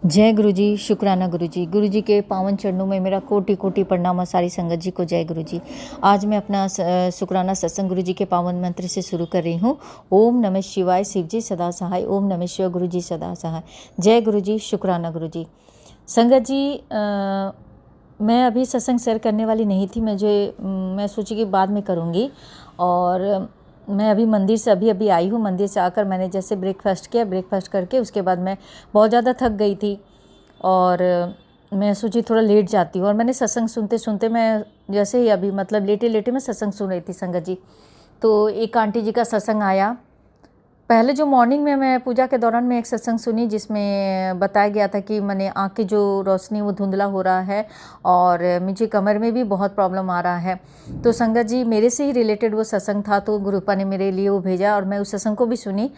जय गुरु जी, शुक्राना गुरु जी। गुरु जी के पावन चरणों में मेरा कोटि कोटि प्रणाम। सारी संगत जी को जय गुरु जी। आज मैं अपना शुक्राना सत्संग गुरु जी के पावन मंत्र से शुरू कर रही हूँ। ओम नमः शिवाय, शिव जी सदा सहाय। ओम नमः शिवाय, गुरु जी सदा सहाय। जय गुरु जी, शुक्राना गुरु जी। संगत जी, मैं अभी सत्संग शेयर करने वाली नहीं थी। मैं सोची कि बाद में करूँगी। और मैं अभी मंदिर से अभी आई हूँ। मंदिर से आकर मैंने जैसे ब्रेकफास्ट किया, ब्रेकफास्ट करके उसके बाद मैं बहुत ज़्यादा थक गई थी और मैं सोची थोड़ा लेट जाती हूँ। और मैंने सत्संग सुनते सुनते मैं जैसे ही अभी मतलब लेटे लेटे मैं सत्संग सुन रही थी संगत जी। तो एक आंटी जी का सत्संग आया। पहले जो मॉर्निंग में मैं पूजा के दौरान मैं एक सत्संग सुनी जिसमें बताया गया था कि मैंने आँख की जो रोशनी वो धुंधला हो रहा है और मुझे कमर में भी बहुत प्रॉब्लम आ रहा है। तो संगत जी, मेरे से ही रिलेटेड वो सत्संग था, तो गुरुपा ने मेरे लिए वो भेजा और मैं उस सत्संग को भी सुनी।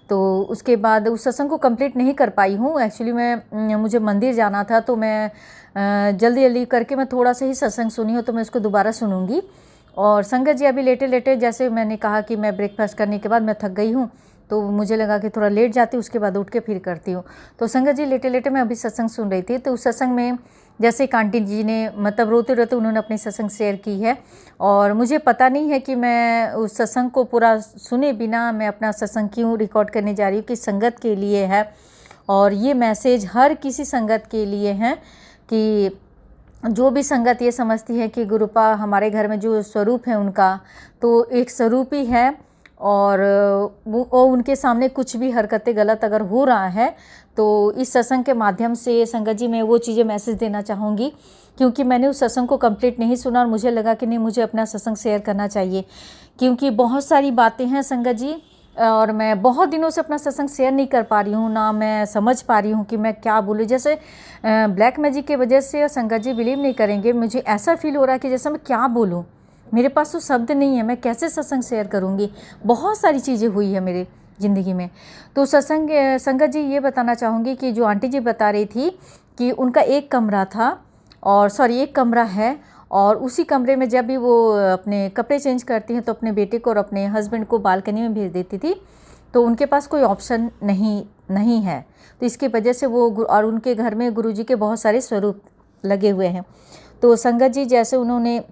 तो उसके बाद उस सत्संग को कंप्लीट नहीं कर पाई हूँ। एक्चुअली मुझे मंदिर जाना था, तो मैं जल्दी जल्दी करके मैं थोड़ा सा ही सत्संग सुनी हूँ, तो मैं उसको दोबारा सुनूंगी। और संगत जी, अभी लेटे लेटे जैसे मैंने कहा कि मैं ब्रेकफास्ट करने के बाद मैं थक गई हूँ, तो मुझे लगा कि थोड़ा लेट जाती हूँ, उसके बाद उठ के फिर करती हूँ। तो संगत जी, लेटे लेटे मैं अभी सत्संग सुन रही थी। तो उस सत्संग में जैसे एक आंटी जी ने मतलब रोते रोते उन्होंने अपनी सत्संग शेयर की है। और मुझे पता नहीं है कि मैं उस सत्संग को पूरा सुने बिना मैं अपना सत्संग क्यों रिकॉर्ड करने जा रही हूँ, कि संगत के लिए है। और ये मैसेज हर किसी संगत के लिए है कि जो भी संगत ये समझती है कि गुरुपा हमारे घर में जो स्वरूप है उनका, तो एक स्वरूप ही है। और वो उनके सामने कुछ भी हरकतें गलत अगर हो रहा है, तो इस सत्संग के माध्यम से संगत जी मैं वो चीज़ें मैसेज देना चाहूँगी। क्योंकि मैंने उस सत्संग को कंप्लीट नहीं सुना और मुझे लगा कि नहीं, मुझे अपना सत्संग शेयर करना चाहिए। क्योंकि बहुत सारी बातें हैं संगत जी, और मैं बहुत दिनों से अपना सत्संग शेयर नहीं कर पा रही हूँ, ना मैं समझ पा रही हूँ कि मैं क्या बोलूँ। जैसे ब्लैक मैजिक की वजह से संगत जी बिलीव नहीं करेंगे, मुझे ऐसा फील हो रहा है कि जैसे मैं क्या बोलूँ, मेरे पास तो शब्द नहीं है, मैं कैसे सत्संग शेयर करूँगी। बहुत सारी चीज़ें हुई है मेरे ज़िंदगी में। तो सत्संग संगत जी ये बताना चाहूँगी कि जो आंटी जी बता रही थी कि उनका एक कमरा था, और एक कमरा है, और उसी कमरे में जब भी वो अपने कपड़े चेंज करती हैं तो अपने बेटे को और अपने हस्बैंड को बालकनी में भेज देती थी। तो उनके पास कोई ऑप्शन नहीं है। तो इसकी वजह से और उनके घर में गुरुजी के बहुत सारे स्वरूप लगे हुए हैं। तो संगत जी, जैसे उन्होंने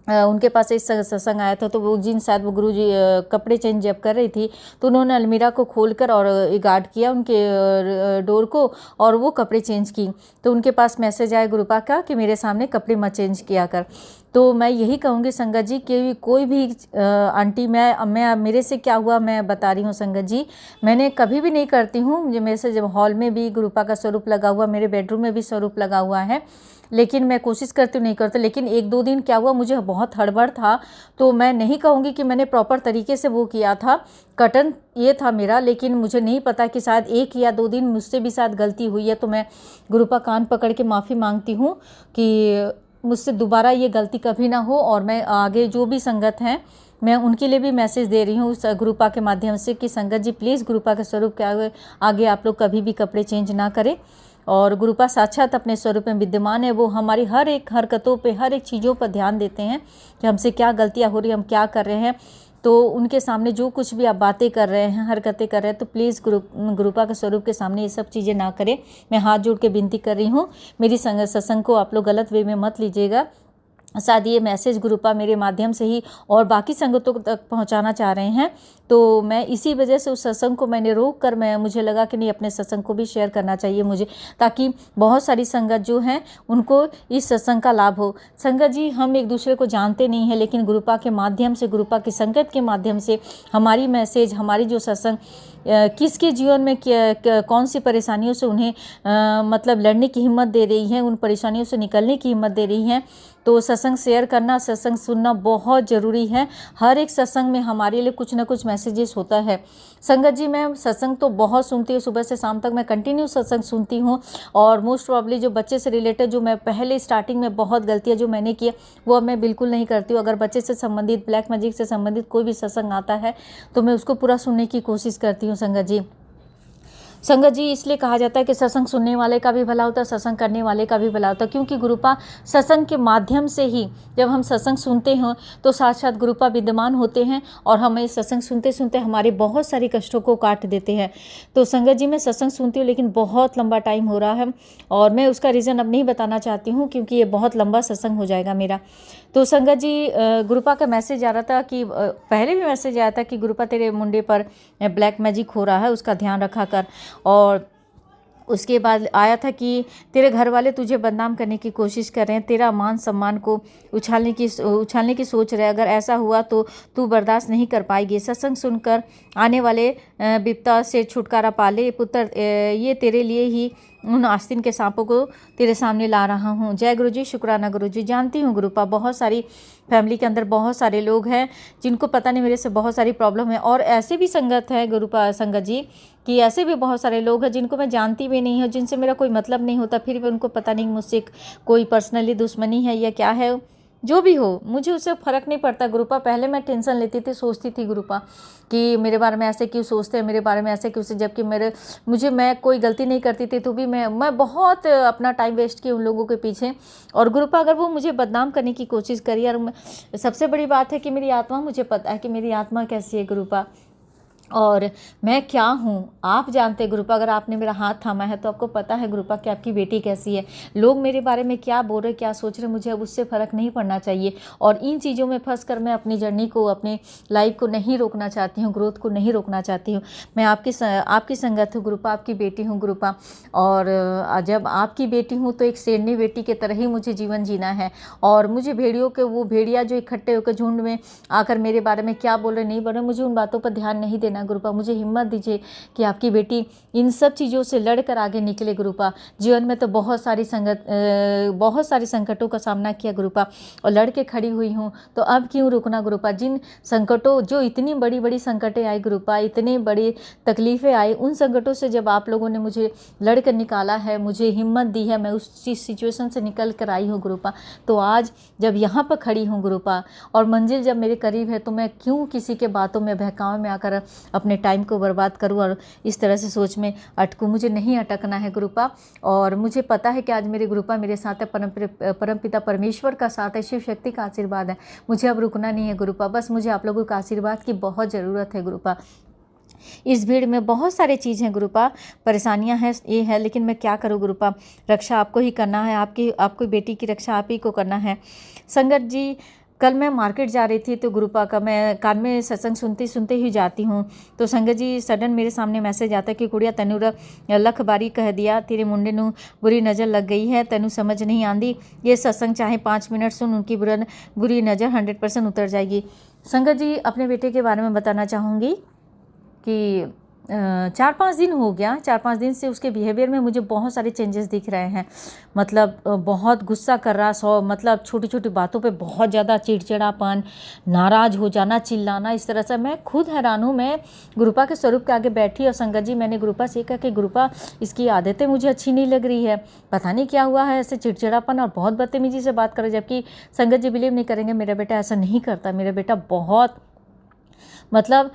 उनके पास एक सत्संग आया था, तो वो जिन शायद वो गुरुजी कपड़े चेंज जब कर रही थी, तो उन्होंने अलमीरा को खोलकर और गार्ड किया उनके डोर को, और वो कपड़े चेंज की। तो उनके पास मैसेज आया गुरुपा का कि मेरे सामने कपड़े मत चेंज किया कर। तो मैं यही कहूँगी संगत जी कि कोई भी आंटी, मैं मेरे से क्या हुआ मैं बता रही हूँ संगत जी। मैंने कभी भी नहीं करती हूँ। मेरे से जब हॉल में भी गुरुपा का स्वरूप लगा हुआ, मेरे बेडरूम में भी स्वरूप लगा हुआ है, लेकिन मैं कोशिश करती हूँ नहीं करती। लेकिन एक दो दिन क्या हुआ, मुझे बहुत हड़बड़ था, तो मैं नहीं कहूँगी कि मैंने प्रॉपर तरीके से वो किया था। कटन ये था मेरा, लेकिन मुझे नहीं पता कि शायद एक या दो दिन मुझसे भी शायद गलती हुई है। तो मैं गुरुपा कान पकड़ के माफ़ी मांगती हूँ कि मुझसे दोबारा ये गलती कभी ना हो। और मैं आगे जो भी संगत हैं, मैं उनके लिए भी मैसेज दे रही हूँ उस गुरुपा के माध्यम से कि संगत जी प्लीज़ गुरुपा के स्वरूप के आगे आप लोग कभी भी कपड़े चेंज ना करें। और गुरुपा साक्षात अपने स्वरूप में विद्यमान है। वो हमारी हर एक हरकतों पे, हर एक चीज़ों पर ध्यान देते हैं कि हमसे क्या गलतियाँ हो रही हैं, हम क्या कर रहे हैं। तो उनके सामने जो कुछ भी आप बातें कर रहे हैं, हरकतें कर रहे हैं, तो प्लीज़ गुरुपा के स्वरूप के सामने ये सब चीज़ें ना करें। मैं हाथ जोड़ के विनती कर रही हूँ। मेरी सत्संग को आप लोग गलत वे में मत लीजिएगा। शायद ये मैसेज गुरुपा मेरे माध्यम से ही और बाकी संगतों तक पहुंचाना चाह रहे हैं। तो मैं इसी वजह से उस सत्संग को मैंने रोक कर मुझे लगा कि नहीं, अपने सत्संग को भी शेयर करना चाहिए मुझे, ताकि बहुत सारी संगत जो हैं उनको इस सत्संग का लाभ हो। संगत जी, हम एक दूसरे को जानते नहीं हैं, लेकिन गुरुपा के माध्यम से, गुरुपा की संगत के माध्यम से हमारी मैसेज, हमारी जो सत्संग किसके जीवन में कौन सी परेशानियों से उन्हें मतलब लड़ने की हिम्मत दे रही है, उन परेशानियों से निकलने की हिम्मत दे रही हैं। तो सत्संग शेयर करना, सत्संग सुनना बहुत ज़रूरी है। हर एक सत्संग में हमारे लिए कुछ ना कुछ मैसेजेस होता है। संगत जी, मैं सत्संग तो बहुत सुनती हूँ, सुबह से शाम तक मैं कंटिन्यू सत्संग सुनती हूँ। और मोस्ट प्रॉब्ली जो बच्चे से रिलेटेड, जो मैं पहले स्टार्टिंग में बहुत गलतियाँ जो मैंने की, वो अब मैं बिल्कुल नहीं करती हूँ। अगर बच्चे से संबंधित, ब्लैक मैजिक से संबंधित कोई भी सत्संग आता है, तो मैं उसको पूरा सुनने की कोशिश करती हूँ संगत जी। संगत जी इसलिए कहा जाता है कि सत्संग सुनने वाले का भी भला होता है, सत्संग करने वाले का भी भला होता है, क्योंकि गुरुपा सत्संग के माध्यम से ही जब हम सत्संग सुनते हैं तो साक्षात गुरुपा विद्यमान होते हैं और हमें सत्संग सुनते सुनते हमारे बहुत सारी कष्टों को काट देते हैं। तो संगत जी मैं सत्संग सुनती हूँ लेकिन बहुत लंबा टाइम हो रहा है और मैं उसका रीज़न अब नहीं बताना चाहती हूँ क्योंकि ये बहुत लंबा सत्संग हो जाएगा मेरा। तो संगत जी गुरुपा का मैसेज आ रहा था कि पहले भी मैसेज आया था कि गुरुपा तेरे मुंडे पर ब्लैक मैजिक हो रहा है, उसका ध्यान रखा कर। और उसके बाद आया था कि तेरे घर वाले तुझे बदनाम करने की कोशिश कर रहे हैं, तेरा मान सम्मान को उछालने की सोच रहे हैं। अगर ऐसा हुआ तो तू बर्दाश्त नहीं कर पाएगी। सत्संग सुनकर आने वाले विपदा से छुटकारा पा ले पुत्र। ये तेरे लिए ही उन आस्तीन के सांपों को तेरे सामने ला रहा हूँ। जय गुरु जी, शुक्राना गुरु जी। जानती हूँ गुरुपा बहुत सारी फैमिली के अंदर बहुत सारे लोग हैं जिनको पता नहीं मेरे से बहुत सारी प्रॉब्लम है, और ऐसे भी संगत है गुरुपा संगत जी कि ऐसे भी बहुत सारे लोग हैं जिनको मैं जानती भी नहीं हूँ, जिनसे मेरा कोई मतलब नहीं होता, फिर भी उनको पता नहीं मुझसे कोई पर्सनली दुश्मनी है या क्या है। जो भी हो मुझे उससे फ़र्क नहीं पड़ता गुरुपा। पहले मैं टेंशन लेती थी, सोचती थी गुरुपा कि मेरे बारे में ऐसे क्यों सोचते हैं, मेरे बारे में ऐसे क्यों से, जबकि मैं कोई गलती नहीं करती थी तो भी मैं बहुत अपना टाइम वेस्ट की उन लोगों के पीछे। और गुरुपा अगर वो मुझे बदनाम करने की कोशिश करी, और सबसे बड़ी बात है कि मेरी आत्मा, मुझे पता है कि मेरी आत्मा कैसी है गुरुपा और मैं क्या हूँ आप जानते हैं गुरुपा। अगर आपने मेरा हाथ थामा है तो आपको पता है गुरुपा कि आपकी बेटी कैसी है। लोग मेरे बारे में क्या बोल रहे, क्या सोच रहे, मुझे अब उससे फ़र्क नहीं पड़ना चाहिए। और इन चीज़ों में फंस कर मैं अपनी जर्नी को, अपनी लाइफ को नहीं रोकना चाहती हूँ, ग्रोथ को नहीं रोकना चाहती हूँ। मैं आपकी संगत हूँ गुरुपा, आपकी बेटी हूँ गुरुपा। और जब आपकी बेटी हूँ तो एक शेरनी बेटी की तरह ही मुझे जीवन जीना है। और मुझे भेड़ियों के, वो भेड़िया जो इकट्ठे होकर झुंड में आकर मेरे बारे में क्या बोल रहे नहीं बोल रहे, मुझे उन बातों पर ध्यान नहीं देना गुरुपा। मुझे हिम्मत दीजिए कि आपकी बेटी इन सब चीज़ों से लड़कर आगे निकले गुरुपा। जीवन में तो बहुत सारी संकटों का सामना किया गुरुपा और लड़के खड़ी हुई हूँ, तो अब क्यों रुकना गुरुपा। जिन संकटों, जो इतनी बड़ी बड़ी संकटें आई गुरुपा, इतनी बड़ी तकलीफ़ें आई, उन संकटों से जब आप लोगों ने मुझे लड़कर निकाला है, मुझे हिम्मत दी है, मैं उस सिचुएशन से निकल कर आई हूँ गुरुपा। तो आज जब यहाँ पर खड़ी हूँ गुरुपा और मंजिल जब मेरे करीब है, तो मैं क्यों किसी के बातों में, बहकावे में आकर अपने टाइम को बर्बाद करूं और इस तरह से सोच में अटकूं। मुझे नहीं अटकना है गुरुपा। और मुझे पता है कि आज मेरे गुरुपा मेरे साथ है, परमपिता परमेश्वर का साथ है, शिव शक्ति का आशीर्वाद है। मुझे अब रुकना नहीं है गुरुपा, बस मुझे आप लोगों का आशीर्वाद की बहुत ज़रूरत है गुरुपा। इस भीड़ में बहुत सारे चीज़ हैं गुरुपा, परेशानियां हैं, ये है, लेकिन मैं क्या करूं गुरुपा। रक्षा आपको ही करना है, आपकी बेटी की रक्षा आप ही को करना है। संगत जी कल मैं मार्केट जा रही थी तो गुरुपा का मैं कान में सत्संग सुनते सुनते ही जाती हूँ, तो संगत जी सडन मेरे सामने मैसेज आता है कि कुड़िया तैनू लख बारी कह दिया, तेरे मुंडे नू बुरी नज़र लग गई है, तैनू समझ नहीं आंदी, ये सत्संग चाहे 5 मिनट सुन, उनकी बुरी नज़र 100% उतर जाएगी। संगत जी अपने बेटे के बारे में बताना चाहूँगी कि 4-5 दिन हो गया, 4-5 दिन से उसके बिहेवियर में मुझे बहुत सारे चेंजेस दिख रहे हैं। मतलब बहुत गुस्सा कर रहा, मतलब छोटी छोटी बातों पे बहुत ज़्यादा चिड़चिड़ापन, नाराज़ हो जाना, चिल्लाना, इस तरह से। मैं खुद हैरान हूँ। मैं गुरुपा के स्वरूप के आगे बैठी और संगत जी मैंने गुरुपा से कहा कि गुरुपा इसकी आदतें मुझे अच्छी नहीं लग रही है, पता नहीं क्या हुआ है, ऐसे चिड़चिड़ापन और बहुत बदतमीजी से बात करे। जबकि संगत जी बिलीव नहीं करेंगे, मेरा बेटा ऐसा नहीं करता। मेरा बेटा बहुत, मतलब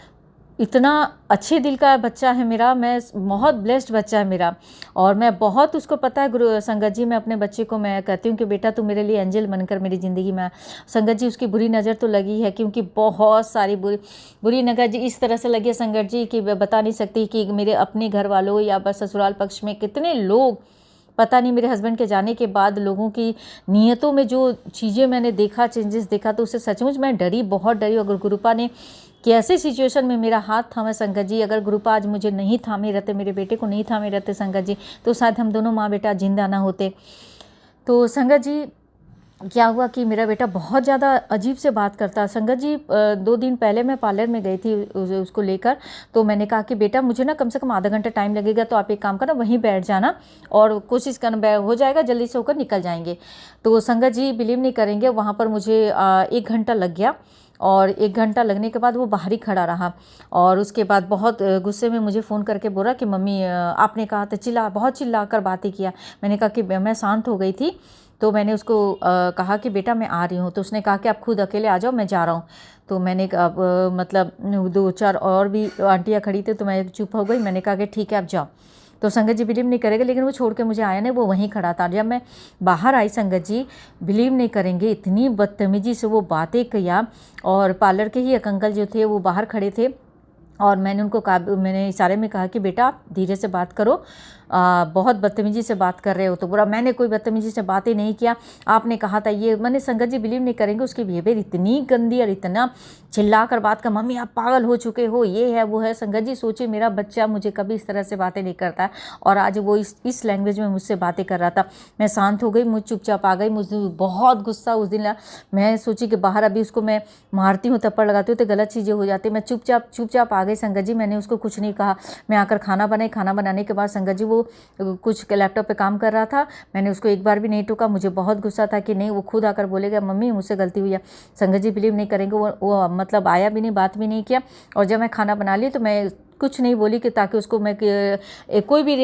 इतना अच्छे दिल का बच्चा है मेरा, मैं बहुत ब्लेस्ड बच्चा है मेरा। और मैं बहुत, उसको पता है गुरु संगत जी, मैं अपने बच्चे को मैं कहती हूँ कि बेटा तू मेरे लिए एंजल बनकर मेरी ज़िंदगी में। संगत जी उसकी बुरी नज़र तो लगी है, क्योंकि बहुत सारी बुरी नज़र जी इस तरह से लगी है संगत जी कि बता नहीं सकती कि मेरे अपने घर वालों या बस ससुराल पक्ष में कितने लोग, पता नहीं मेरे हस्बैंड के जाने के बाद लोगों की नीयतों में जो चीज़ें मैंने देखा, चेंजेस देखा, तो उससे सचमुच मैं डरी, बहुत डरी। अगर गुरुपा ने कि ऐसे सिचुएशन में मेरा हाथ थामा संगत जी, अगर गुरुपा आज मुझे नहीं थामे रहते, मेरे बेटे को नहीं थामे रहते संगत जी, तो शायद हम दोनों माँ बेटा जिंदा ना होते। तो संगत जी क्या हुआ कि मेरा बेटा बहुत ज़्यादा अजीब से बात करता। संगत जी 2 दिन पहले मैं पार्लर में गई थी उसको लेकर, तो मैंने कहा कि बेटा मुझे ना कम से कम आधा घंटा टाइम लगेगा, तो आप एक काम करना वहीं बैठ जाना और कोशिश करना हो जाएगा, जल्दी से होकर निकल जाएंगे। तो संगत जी बिलीव नहीं करेंगे, वहाँ पर मुझे 1 घंटा लग गया। और 1 घंटा लगने के बाद वो बाहर ही खड़ा रहा और उसके बाद बहुत गुस्से में मुझे फ़ोन करके बोला कि मम्मी आपने कहा था, बहुत चिल्ला कर बातें किया। मैंने कहा कि मैं शांत हो गई थी। तो मैंने उसको कहा कि बेटा मैं आ रही हूँ। तो उसने कहा कि आप खुद अकेले आ जाओ, मैं जा रहा हूँ। तो मैंने मतलब 2-4 और भी आंटियाँ खड़ी थी, तो मैं चुप हो गई। मैंने कहा कि ठीक है आप जाओ। तो संगत जी बिलीव नहीं करेंगे, लेकिन वो छोड़ के मुझे आया नहीं, वो वहीं खड़ा था। जब मैं बाहर आई संगत जी, बिलीव नहीं करेंगे, इतनी बदतमीजी से वो बातें किया। और पार्लर के ही एक अंकल जो थे वो बाहर खड़े थे, और मैंने उनको कहा, मैंने इशारे में कहा कि बेटा आप धीरे से बात करो, बहुत बदतमीजी से बात कर रहे हो। तो बोला मैंने कोई बदतमीजी से बात ही नहीं किया, आपने कहा था ये। मैंने संगत जी बिलीव नहीं करेंगे, उसकी बिहेवियर इतनी गंदी और इतना चिल्ला कर बात कर, मम्मी आप पागल हो चुके हो, ये है वो है। संगत जी सोचिए, मेरा बच्चा मुझे कभी इस तरह से बातें नहीं करता, और आज वो इस लैंग्वेज में मुझसे बातें कर रहा था। मैं शांत हो गई, मुझ चुपचाप आ गई। मुझे बहुत गुस्सा उस दिन, मैं सोची कि बाहर अभी उसको मैं मारती हूँ, थप्पड़ लगाती हूँ तो गलत चीज़ें हो जाती है। मैं चुपचाप आ गई संगत जी, मैंने उसको कुछ नहीं कहा। मैं आकर खाना बनाई, खाना बनाने के बाद संगत जी वो कुछ लैपटॉप पे काम कर रहा था, मैंने उसको एक बार भी नहीं टोका। मुझे बहुत गुस्सा था कि नहीं, वो खुद आकर बोलेगा मम्मी मुझसे गलती हुई है। संगत जी बिलीव नहीं करेंगे, वो मतलब आया भी नहीं, बात भी नहीं किया। और जब मैं खाना बना ली तो मैं कुछ नहीं बोली कि ताकि उसको मैं कोई भी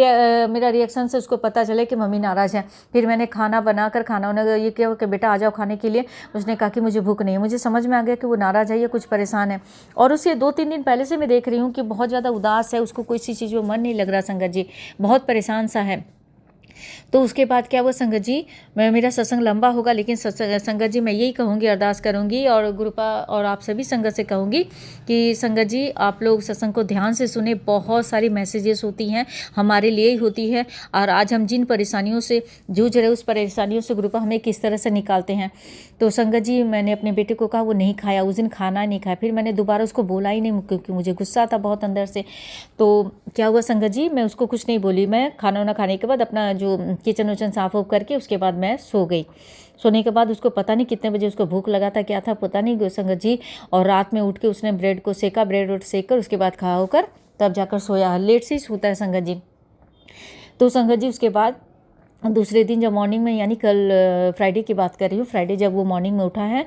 मेरा रिएक्शन से उसको पता चले कि मम्मी नाराज़ है। फिर मैंने खाना बनाकर खाना उन्होंने ये किया कि बेटा आ जाओ खाने के लिए। उसने कहा कि मुझे भूख नहीं है। मुझे समझ में आ गया कि वो नाराज़ है या कुछ परेशान है, और उसे 2-3 दिन पहले से मैं देख रही हूँ कि बहुत ज़्यादा उदास है, उसको कोई सी चीज़ में मन नहीं लग रहा संगत जी, बहुत परेशान सा है। तो उसके बाद क्या हुआ संगत जी, मेरा सत्संग लंबा होगा, लेकिन संगत जी मैं यही कहूँगी, अरदास करूँगी और गुरुपा और आप सभी संगत से कहूँगी कि संगत जी आप लोग सत्संग को ध्यान से सुने। बहुत सारी मैसेजेस होती हैं, हमारे लिए ही होती है, और आज हम जिन परेशानियों से जूझ रहे उस परेशानियों से गुरुपा हमें किस तरह से निकालते हैं। तो संगत जी मैंने अपने बेटे को कहा, वो नहीं खाया उस दिन, खाना नहीं खाया। फिर मैंने दोबारा उसको बोला ही नहीं, क्योंकि मुझे गुस्सा था बहुत अंदर से। तो क्या हुआ संगत जी, मैं उसको कुछ नहीं बोली। मैं खाना वाना खाने के बाद अपना जो किचन उचन साफ ऑफ करके उसके बाद मैं सो गई। सोने के बाद उसको पता नहीं कितने बजे उसको भूख लगा था, क्या था पता नहीं संगत जी, और रात में उठ के उसने ब्रेड को सेका, ब्रेड सेक कर उसके बाद खा होकर तब जाकर सोया। लेट से ही सोता है संगत जी। तो संगत जी उसके बाद दूसरे दिन जब मॉर्निंग में, यानी कल फ्राइडे की बात कर रही हूँ, फ्राइडे जब वो मॉर्निंग में उठा है,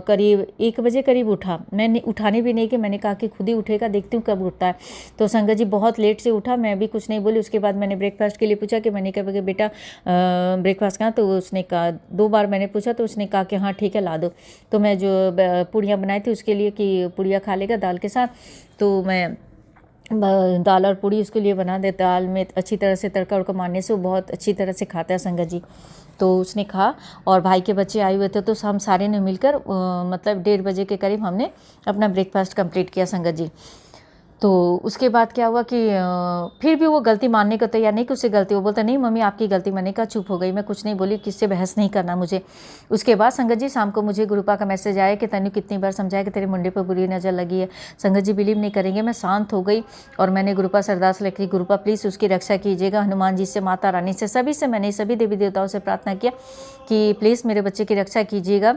करीब 1 बजे करीब उठा। मैंने उठाने भी नहीं कि मैंने कहा कि खुद ही उठेगा, देखती हूँ कब उठता है। तो संगत जी बहुत लेट से उठा, मैं भी कुछ नहीं बोली। उसके बाद मैंने ब्रेकफास्ट के लिए पूछा कि मैंने कहा कि बेटा ब्रेकफास्ट कहाँ, तो उसने कहा 2 बार मैंने पूछा तो उसने कहा कि हाँ ठीक है ला दो। तो मैं जो पूड़ियाँ बनाई थी उसके लिए कि पूड़ियाँ खा लेगा दाल के साथ, तो मैं दाल और पूड़ी उसके लिए बना देता। दाल में अच्छी तरह से तड़का उड़का मारने से वो बहुत अच्छी तरह से खाता है संगत जी। तो उसने कहा, और भाई के बच्चे आए हुए थे, तो हम सारे ने मिलकर मतलब 1:30 बजे के करीब हमने अपना ब्रेकफास्ट कंप्लीट किया संगत जी। तो उसके बाद क्या हुआ कि फिर भी वो गलती मानने को तैयार नहीं कि उससे गलती, वो बोलता नहीं मम्मी आपकी गलती। मैंने कहा चुप हो गई, मैं कुछ नहीं बोली, किससे बहस नहीं करना मुझे। उसके बाद संगत जी शाम को मुझे गुरुपा का मैसेज आया कि तनु कितनी बार समझाया कि तेरे मुंडे पर बुरी नज़र लगी है। संगत जी बिलीव नहीं करेंगे, मैं शांत हो गई और मैंने गुरुपा से अरदास लिखी, गुरुपा प्लीज़ उसकी रक्षा कीजिएगा। हनुमान जी से, माता रानी से, सभी से, मैंने सभी देवी देवताओं से प्रार्थना किया कि प्लीज़ मेरे बच्चे की रक्षा कीजिएगा।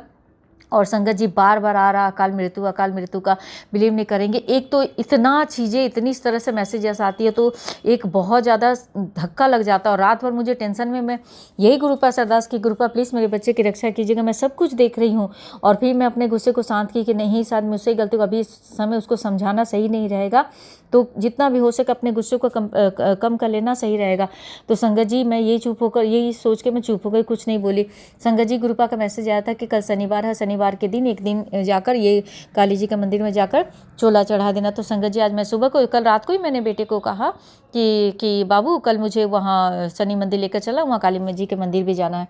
और संगत जी बार बार आ रहा अकाल मृत्यु का, बिलीव नहीं करेंगे। एक तो इतना चीज़ें इतनी इस तरह से मैसेजेस आती है तो एक बहुत ज़्यादा धक्का लग जाता है, और रात भर मुझे टेंशन में मैं यही गुरुपा से अरदास की, गुरुपा प्लीज़ मेरे बच्चे की रक्षा कीजिएगा। मैं सब कुछ देख रही हूँ, और फिर मैं अपने गुस्से को शांत की कि नहीं शायद मुझसे ही गलती, अभी इस समय उसको समझाना सही नहीं रहेगा, तो जितना भी हो सके अपने गुस्से को कम कर लेना सही रहेगा। तो संगत जी मैं यही चुप होकर, यही सोच के मैं चुप हो गई, कुछ नहीं बोली। संगत जी गुरुपा का मैसेज आया था कि कल शनिवार है, शनिवार के दिन एक दिन जाकर ये काली जी के मंदिर में जाकर चोला चढ़ा देना। तो संगत जी आज मैं सुबह को, कल रात को ही मैंने बेटे को कहा कि बाबू कल मुझे वहाँ शनि मंदिर लेकर चला, वहाँ काली जी के मंदिर भी जाना है।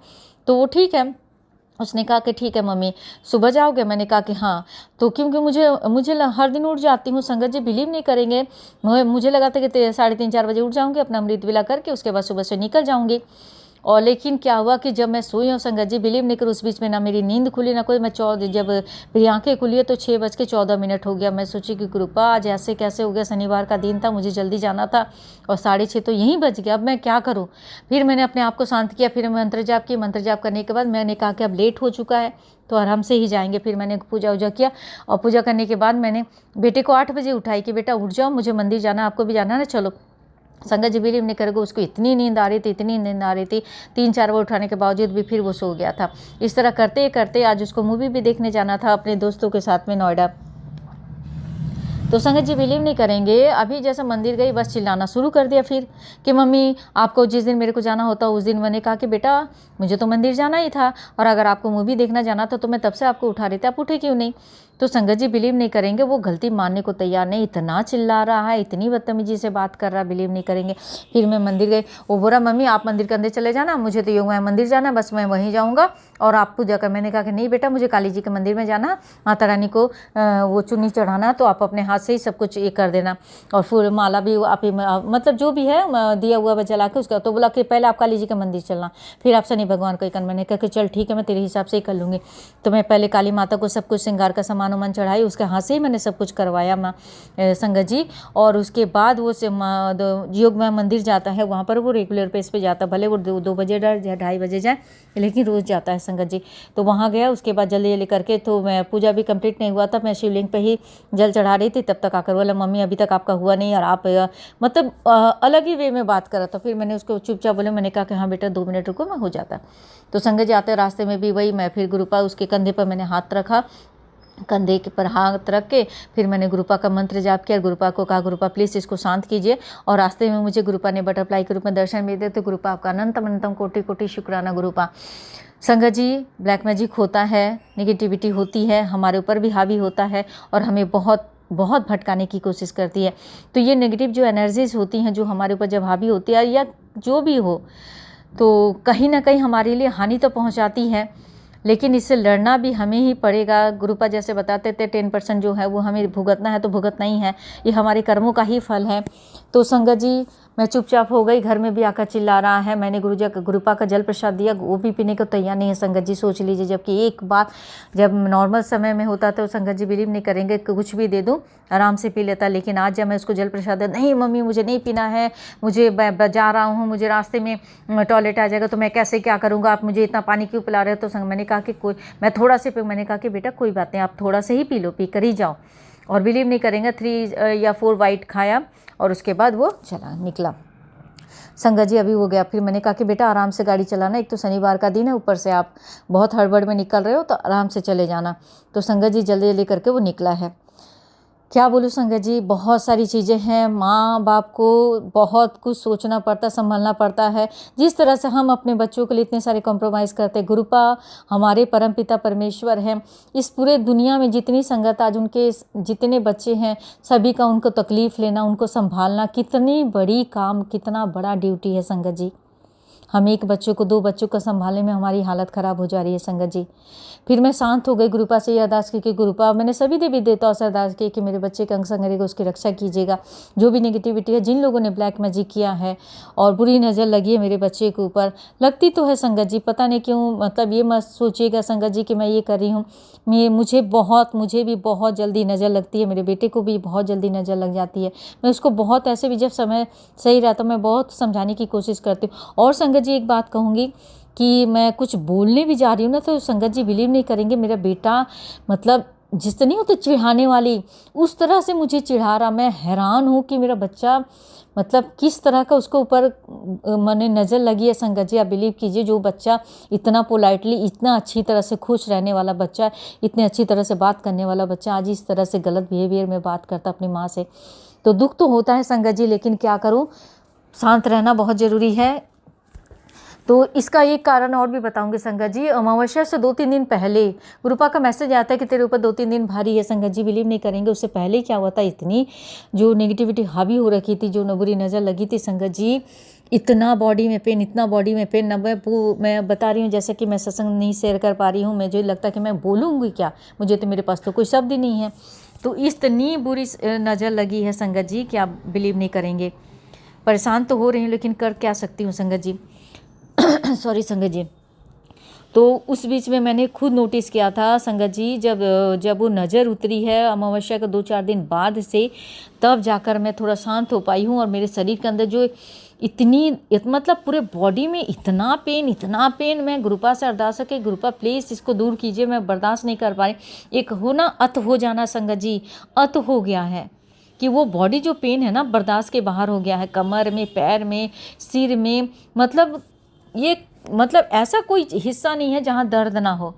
तो वो ठीक है, उसने कहा कि ठीक है मम्मी सुबह जाओगे। मैंने कहा कि हाँ। तो क्योंकि मुझे हर दिन उठ जाती हूँ संगत जी, बिलीव नहीं करेंगे, मुझे लगा था कि 3:30-4 बजे उठ जाऊँगी, अपना अमृत विला करके उसके बाद सुबह से निकल जाऊँगी। और लेकिन क्या हुआ कि जब मैं सोई हूँ संगत जी, बिलीव नहीं कर, उस बीच में ना मेरी नींद खुली ना कोई, मैं जब मेरी आंखें खुली है तो 6:14 हो गया। मैं सोची कि कृपा आज ऐसे कैसे हो गया, शनिवार का दिन था, मुझे जल्दी जाना था और 6:30 तो यहीं बज गया, अब मैं क्या करूँ। फिर मैंने अपने आप को शांत किया, फिर मंत्र जाप की, मंत्र जाप करने के बाद मैंने कहा कि अब लेट हो चुका है तो आराम से ही जाएंगे। फिर मैंने पूजा वूजा किया, और पूजा करने के बाद मैंने बेटे को 8 बजे उठाई कि बेटा उठ जाओ, मुझे मंदिर जाना, आपको भी जाना ना, चलो। संगत जी बिलीव नहीं करेगा, उसको इतनी नींद आ रही थी, इतनी नींद आ रही थी, 3-4 बार उठाने के बावजूद भी फिर वो सो गया था। इस तरह करते करते आज उसको मूवी भी देखने जाना था अपने दोस्तों के साथ में नोएडा। तो संगत जी बिलीव नहीं करेंगे, अभी जैसे मंदिर गई बस चिल्लाना शुरू कर दिया फिर कि मम्मी आपको जिस दिन मेरे को जाना होता उस दिन मैंने कहा कि बेटा मुझे तो मंदिर जाना ही था, और अगर आपको मूवी देखना जाना था तो मैं तब से आपको उठा रही थी, आप उठे क्यों नहीं। तो संगत जी बिलीव नहीं करेंगे, वो गलती मानने को तैयार नहीं, इतना चिल्ला रहा है, इतनी बदतमीजी से बात कर रहा है, बिलीव नहीं करेंगे। फिर मैं मंदिर गई, वो बोला मम्मी आप मंदिर के अंदर चले जाना, मुझे तो योग मंदिर जाना, बस मैं वहीं जाऊँगा और आप पूजा कर। मैंने कहा कि नहीं बेटा मुझे काली जी के मंदिर में जाना, माता रानी को वो चुन्नी चढ़ाना, तो आप अपने हाथ से ही सब कुछ ये कर देना, और फिर माला भी आप ही मतलब जो भी है दिया हुआ जला के उसका। तो बोला कि पहले आप काली जी के मंदिर चलना, फिर आप शनि भगवान को ही करना। मैंने कहा कि चल ठीक है, मैं तेरे हिसाब से ही कर लूँगी। तो मैं पहले काली माता को सब कुछ श्रृंगार का सामान उमान चढ़ाई, उसके हाथ से ही मैंने सब कुछ करवाया संगत जी। और उसके बाद वो योग में मंदिर जाता है, वहाँ पर वो रेगुलर पेस पे जाता, भले वो 2 बजे जाए 2:30 बजे जाए, लेकिन रोज़ जाता है संगत जी। तो वहाँ गया, उसके बाद जल्दी जल्दी करके, तो मैं पूजा भी कंप्लीट नहीं हुआ था, मैं शिवलिंग पे ही जल चढ़ा रही थी, तब तक आकर बोला मम्मी अभी तक आपका हुआ नहीं, और आप मतलब अलग ही वे में बात कर रहा था। फिर मैंने उसको चुपचाप बोले, मैंने कहा कि हाँ बेटा 2 मिनट रुको, मैं हो जाता। तो संगत जी आते रास्ते में भी वही, मैं फिर गुरुपा उसके कंधे पर मैंने हाथ रखा, कंधे के पर हाथ रख के फिर मैंने गुरुपा का मंत्र जाप किया, गुरुपा को कहा गुरुपा प्लीज़ इसको शांत कीजिए। और रास्ते में मुझे गुरुपा ने बटरफ्लाई के रूप में दर्शन भी दिए। तो गुरुपा आपका अनंतम अनंतम कोटि कोटि शुक्राना गुरुपा। संगत जी ब्लैक मैजिक होता है, नेगेटिविटी होती है, हमारे ऊपर भी हावी होता है और हमें बहुत बहुत भटकाने की कोशिश करती है। तो ये नेगेटिव जो एनर्जीज होती हैं, जो हमारे ऊपर जब हावी होती है या जो भी हो, तो कहीं ना कहीं हमारे लिए हानि तो पहुंचाती है, लेकिन इससे लड़ना भी हमें ही पड़ेगा। गुरुपा जैसे बताते थे 10% जो है वो हमें भुगतना है, तो भुगतना ही है, ये हमारे कर्मों का ही फल है। तो संगत जी मैं चुपचाप हो गई, घर में भी आकर चिल्ला रहा है। मैंने गुरुपा का जल प्रसाद दिया, वो भी पीने को तैयार नहीं है संगत जी, सोच लीजिए। जबकि एक बात जब नॉर्मल समय में होता तो संगत जी बिलीव नहीं करेंगे, कुछ भी दे दूं आराम से पी लेता, लेकिन आज जब मैं उसको जल प्रसाद दिया, नहीं मम्मी मुझे नहीं पीना है, मुझे जा रहा हूँ, मुझे रास्ते में टॉयलेट आ जाएगा, तो मैं कैसे क्या करूँगा, आप मुझे इतना पानी क्यों पिला रहे हो। तो मैंने कहा कि कोई, मैं थोड़ा से मैंने कहा कि बेटा कोई बात नहीं, आप थोड़ा से ही पी लो, पी कर ही जाओ। और बिलीव नहीं करेंगे 3 या 4 वाइट खाया और उसके बाद वो चला निकला संगत जी। अभी हो गया, फिर मैंने कहा कि बेटा आराम से गाड़ी चलाना, एक तो शनिवार का दिन है, ऊपर से आप बहुत हड़बड़ में निकल रहे हो, तो आराम से चले जाना। तो संगत जी जल्दी जल्दी करके वो निकला है। क्या बोलूँ संगत जी, बहुत सारी चीज़ें हैं, माँ बाप को बहुत कुछ सोचना पड़ता, संभलना पड़ता है। जिस तरह से हम अपने बच्चों के लिए इतने सारे कॉम्प्रोमाइज़ करते हैं, गुरुपा हमारे परमपिता परमेश्वर हैं। इस पूरे दुनिया में जितनी संगत आज उनके जितने बच्चे हैं, सभी का उनको तकलीफ़ लेना, उनको संभालना कितनी बड़ी काम, कितना बड़ा ड्यूटी है संगत जी। हम एक बच्चों को 2 बच्चों को संभालने में हमारी हालत ख़राब हो जा रही है संगत जी। फिर मैं शांत हो गई, गुरुपा से ये अरदास की कि गुरुपा, मैंने सभी देवी देवताओं से अरदास की कि मेरे बच्चे का अंग संग रहेगा, उसकी रक्षा कीजिएगा। जो भी नेगेटिविटी है, जिन लोगों ने ब्लैक मैजिक किया है और बुरी नज़र लगी है मेरे बच्चे के ऊपर, लगती तो है संगत जी, पता नहीं क्यों, मतलब ये मत सोचिएगा संगत जी कि मैं ये कर रही हूँ। मुझे भी बहुत जल्दी नज़र लगती है, मेरे बेटे को भी बहुत जल्दी नज़र लग जाती है। मैं उसको बहुत ऐसे भी जब समय सही रहता मैं बहुत समझाने की कोशिश करती हूँ। और संगत जी एक बात कहूँगी कि मैं कुछ बोलने भी जा रही हूँ ना, तो संगत जी बिलीव नहीं करेंगे, मेरा बेटा मतलब जिस तरह नहीं होती चिढ़ाने वाली, उस तरह से मुझे चिढ़ा रहा। मैं हैरान हूँ कि मेरा बच्चा मतलब किस तरह का उसको ऊपर मैंने नज़र लगी है संगत जी। आप बिलीव कीजिए, जो बच्चा इतना पोलाइटली, इतना अच्छी तरह से खुश रहने वाला बच्चा, इतने अच्छी तरह से बात करने वाला बच्चा, आज इस तरह से गलत बिहेवियर में बात करता अपनी माँ से, तो दुख तो होता है संगत जी, लेकिन क्या करूँ, शांत रहना बहुत ज़रूरी है। तो इसका एक कारण और भी बताऊंगी संगत जी। अमावस्या से 2-3 दिन पहले गुरुपा का मैसेज आता है कि तेरे ऊपर 2-3 दिन भारी है संगत जी। बिलीव नहीं करेंगे, उससे पहले क्या हुआ था, इतनी जो नेगेटिविटी हावी हो रखी थी, जो बुरी नज़र लगी थी संगत जी, इतना बॉडी में पेन, इतना बॉडी में पेन। मैं बता रही हूँ जैसे कि मैं सत्संग नहीं शेयर कर पा रही हूँ, मुझे लगता है कि मैं बोलूँगी क्या, मुझे तो मेरे पास तो कोई शब्द ही नहीं है। तो इतनी बुरी नज़र लगी है संगत जी कि आप बिलीव नहीं करेंगे। परेशान तो हो रही हूँ, लेकिन कर क्या सकती हूँ संगत जी। सॉरी संगत जी। तो उस बीच में मैंने खुद नोटिस किया था संगत जी, जब वो नज़र उतरी है अमावस्या का 2-4 दिन बाद से, तब जाकर मैं थोड़ा शांत हो पाई हूँ। और मेरे शरीर के अंदर जो मतलब पूरे बॉडी में इतना पेन, मैं गुरुपा से अरदास है कि गुरुपा प्लीज़ इसको दूर कीजिए, मैं बर्दाश्त नहीं कर पा रही। एक हो ना अत हो जाना संगत जी, अत हो गया है कि वो बॉडी जो पेन है ना बर्दाश्त के बाहर हो गया है, कमर में, पैर में, सिर में, मतलब ये मतलब ऐसा कोई हिस्सा नहीं है जहाँ दर्द ना हो।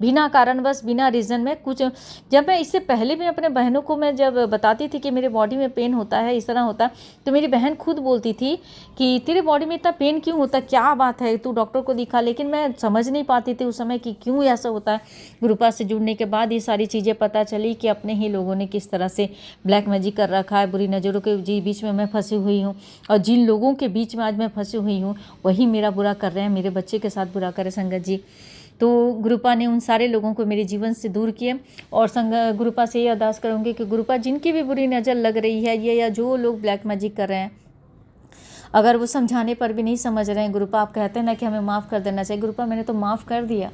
बिना कारणवश, बिना रीज़न में कुछ। जब मैं इससे पहले भी अपने बहनों को मैं जब बताती थी कि मेरे बॉडी में पेन होता है, इस तरह होता है, तो मेरी बहन खुद बोलती थी कि तेरे बॉडी में इतना पेन क्यों होता है, क्या बात है, तू डॉक्टर को दिखा। लेकिन मैं समझ नहीं पाती थी उस समय कि क्यों ऐसा होता है। गुरुपा से जुड़ने के बाद ये सारी चीज़ें पता चली कि अपने ही लोगों ने किस तरह से ब्लैक मैजिक कर रखा है, बुरी नज़रों के बीच में मैं फंसी हुई हूँ, और जिन लोगों के बीच में आज मैं फंसी हुई हूँ वही मेरा बुरा कर रहे हैं, मेरे बच्चे के साथ बुरा करे संगत जी। तो गुरुपा ने उन सारे लोगों को मेरे जीवन से दूर किए, और गुरुपा से ये अरदास करूँगी कि गुरुपा जिनकी भी बुरी नज़र लग रही है, ये या जो लोग ब्लैक मैजिक कर रहे हैं, अगर वो समझाने पर भी नहीं समझ रहे हैं, गुरुपा आप कहते हैं ना कि हमें माफ़ कर देना चाहिए, गुरुपा मैंने तो माफ़ कर दिया,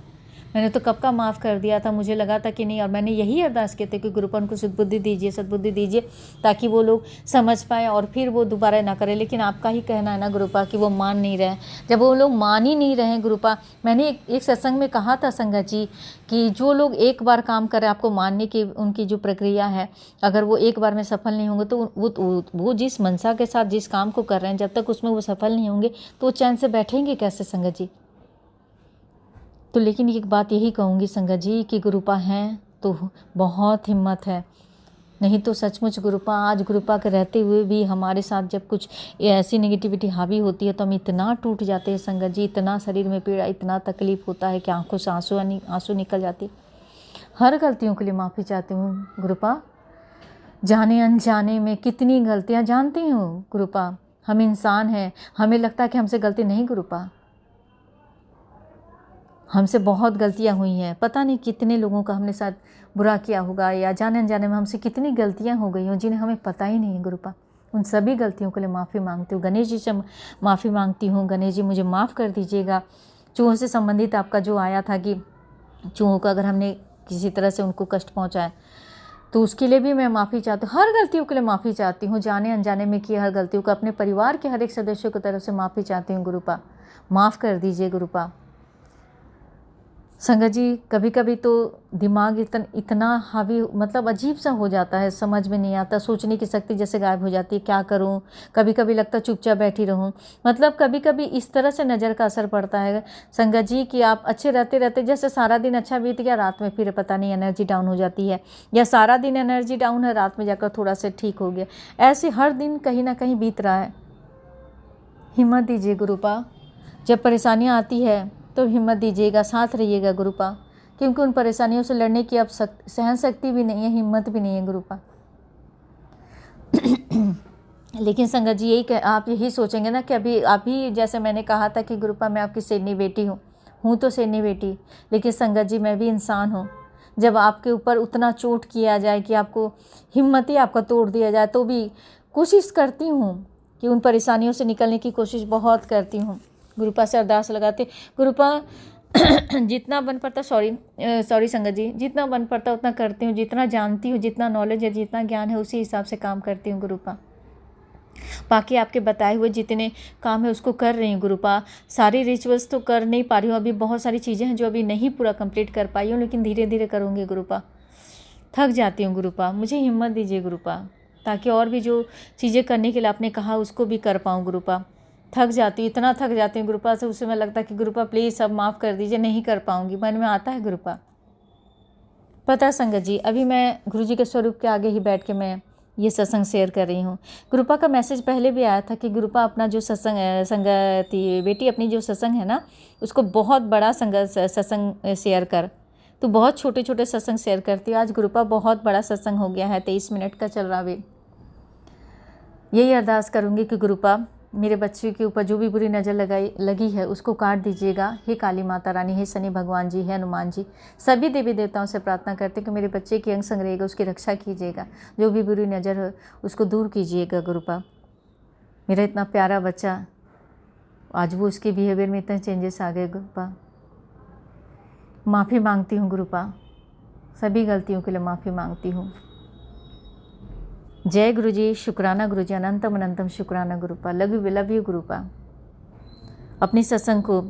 मैंने तो कब का माफ़ कर दिया था, मुझे लगा था कि नहीं। और मैंने यही अरदास किए थे कि गुरुपा उनको सद्बुद्धि दीजिए, सद्बुद्धि दीजिए, ताकि वो लोग समझ पाए और फिर वो दोबारा ना करें। लेकिन आपका ही कहना है ना गुरुपा कि वो मान नहीं रहे। जब वो लोग मान ही नहीं रहे गुरुपा, मैंने एक सत्संग में कहा था संगत जी कि जो लोग एक बार काम करें, आपको मानने की उनकी जो प्रक्रिया है, अगर वो एक बार में सफल नहीं होंगे तो वो जिस मनसा के साथ जिस काम को कर रहे हैं, जब तक उसमें वो सफल नहीं होंगे तो वो चैन से बैठेंगे कैसे संगत जी। तो लेकिन एक बात यही कहूँगी संगत जी कि गुरुपा हैं तो बहुत हिम्मत है, नहीं तो सचमुच गुरुपा आज गुरुपा के रहते हुए भी हमारे साथ जब कुछ ऐसी नेगेटिविटी हावी होती है तो हम इतना टूट जाते हैं संगत जी, इतना शरीर में पीड़ा, इतना तकलीफ होता है कि आंखों से आंसू निकल जाते। हर गलतियों के लिए माफ़ी चाहती हूँ गुरुपा, जाने अनजाने में कितनी गलतियाँ जानती हूँ गुरुपा, हम इंसान हैं, हमें लगता है कि हमसे गलती नहीं गुरुपा, हमसे बहुत गलतियां हुई हैं, पता नहीं कितने लोगों का हमने साथ बुरा किया होगा, या जाने अनजाने में हमसे कितनी गलतियां हो गई हों जिन्हें हमें पता ही नहीं है गुरुपा। उन सभी गलतियों के लिए माफ़ी मांगती हूँ, गणेश जी से माफ़ी मांगती हूँ, गणेश जी मुझे माफ़ कर दीजिएगा। चूहों से संबंधित आपका जो आया था कि चूहों का अगर हमने किसी तरह से उनको कष्ट पहुँचाया तो उसके लिए भी मैं माफ़ी चाहती हूँ, हर गलतियों के लिए माफ़ी चाहती हूँ, जाने अनजाने में किए हर गलतियों का, अपने परिवार के हर एक सदस्यों की तरफ से माफ़ी चाहती हूँ गुरुपा, माफ़ कर दीजिए गुरुपा। संगत जी कभी कभी तो दिमाग इतना हावी, मतलब अजीब सा हो जाता है, समझ में नहीं आता, सोचने की शक्ति जैसे गायब हो जाती है, क्या करूं। कभी कभी लगता चुपचाप बैठी रहूं, मतलब कभी कभी इस तरह से नज़र का असर पड़ता है संगत जी कि आप अच्छे रहते रहते, जैसे सारा दिन अच्छा बीत गया, रात में फिर पता नहीं एनर्जी डाउन हो जाती है, या सारा दिन एनर्जी डाउन है, रात में जाकर थोड़ा सा ठीक हो गया, ऐसे हर दिन कहीं ना कहीं बीत रहा है। हिम्मत दीजिए गुरुपा, जब परेशानियाँ आती है तो हिम्मत दीजिएगा, साथ रहिएगा गुरुपा, क्योंकि उन परेशानियों से लड़ने की अब सहन शक्ति भी नहीं है, हिम्मत भी नहीं है गुरुपा। लेकिन संगत जी यही आप यही सोचेंगे ना कि अभी जैसे मैंने कहा था कि गुरुपा मैं आपकी सेनी बेटी हूँ तो सेनी बेटी, लेकिन संगत जी मैं भी इंसान हूँ। जब आपके ऊपर उतना चोट किया जाए कि आपको हिम्मत ही आपका तोड़ दिया जाए, तो भी कोशिश करती हूँ कि उन परेशानियों से निकलने की कोशिश बहुत करती हूँ। गुरुपा से अरदास लगाते, गुरुपा जितना बन पड़ता, सॉरी संगत जी, जितना बन पड़ता उतना करती हूँ, जितना जानती हूँ, जितना नॉलेज है, जितना ज्ञान है, उसी हिसाब से काम करती हूँ गुरुपा। बाकी आपके बताए हुए जितने काम है उसको कर रही हूँ गुरुपा, सारी रिचुअल्स तो कर नहीं पा रही हूँ, अभी बहुत सारी चीज़ें हैं जो अभी नहीं पूरा कंप्लीट कर पाई हूँ, लेकिन धीरे धीरे करूँगी गुरुपा। थक जाती हूँ गुरुपा, मुझे हिम्मत दीजिए गुरुपा, ताकि और भी जो चीज़ें करने के लिए आपने कहा उसको भी कर पाऊँ गुरुपा। थक जाती हूँ, इतना थक जाती हूँ गुरुपा से, उससे मैं लगता है कि गुरुपा प्लीज़ अब माफ़ कर दीजिए, नहीं कर पाऊँगी, मन में आता है गुरुपा। पता संगत जी अभी मैं गुरुजी के स्वरूप के आगे ही बैठ के मैं ये सत्संग शेयर कर रही हूँ। गुरुपा का मैसेज पहले भी आया था कि गुरुपा अपना जो संगति बेटी अपनी जो सत्संग है ना, उसको बहुत बड़ा सत्संग शेयर कर, तो बहुत छोटे छोटे सत्संग शेयर करती है। आज गुरुपा बहुत बड़ा सत्संग हो गया है, 23 मिनट का चल रहा है। यही अरदास करूँगी कि गुरुपा मेरे बच्चे के ऊपर जो भी बुरी नज़र लगी है उसको काट दीजिएगा। हे काली माता रानी, हे शनि भगवान जी, हे हनुमान जी, सभी देवी देवताओं से प्रार्थना करते कि मेरे बच्चे की अंग संग रहेगा, उसकी रक्षा कीजिएगा, जो भी बुरी नज़र हो उसको दूर कीजिएगा गुरुपा। मेरा इतना प्यारा बच्चा, आज वो उसके बिहेवियर में इतने चेंजेस आ गए गुरुपा। माफ़ी मांगती हूँ गुरुपा, सभी गलतियों के लिए माफ़ी मांगती हूँ। जय गुरुजी, शुक्राना गुरुजी, अनंतम अनंतम शुक्राना गुरुपा, लव यू गुरुपा। अपनी सत्संग को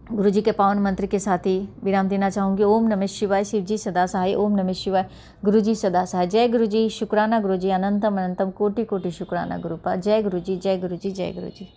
गुरुजी के पावन मंत्र के साथ ही विराम देना चाहूँगी। ओम नमः शिवाय, शिव जी सदा सहाय, ओम नमः शिवाय, गुरुजी सदा सहाय। जय गुरुजी, शुक्राना गुरुजी, अनंतम अनंतम कोटि कोटि शुक्राना गुरुपा। जय गुरुजी, जय गुरुजी, जय गुरुजी।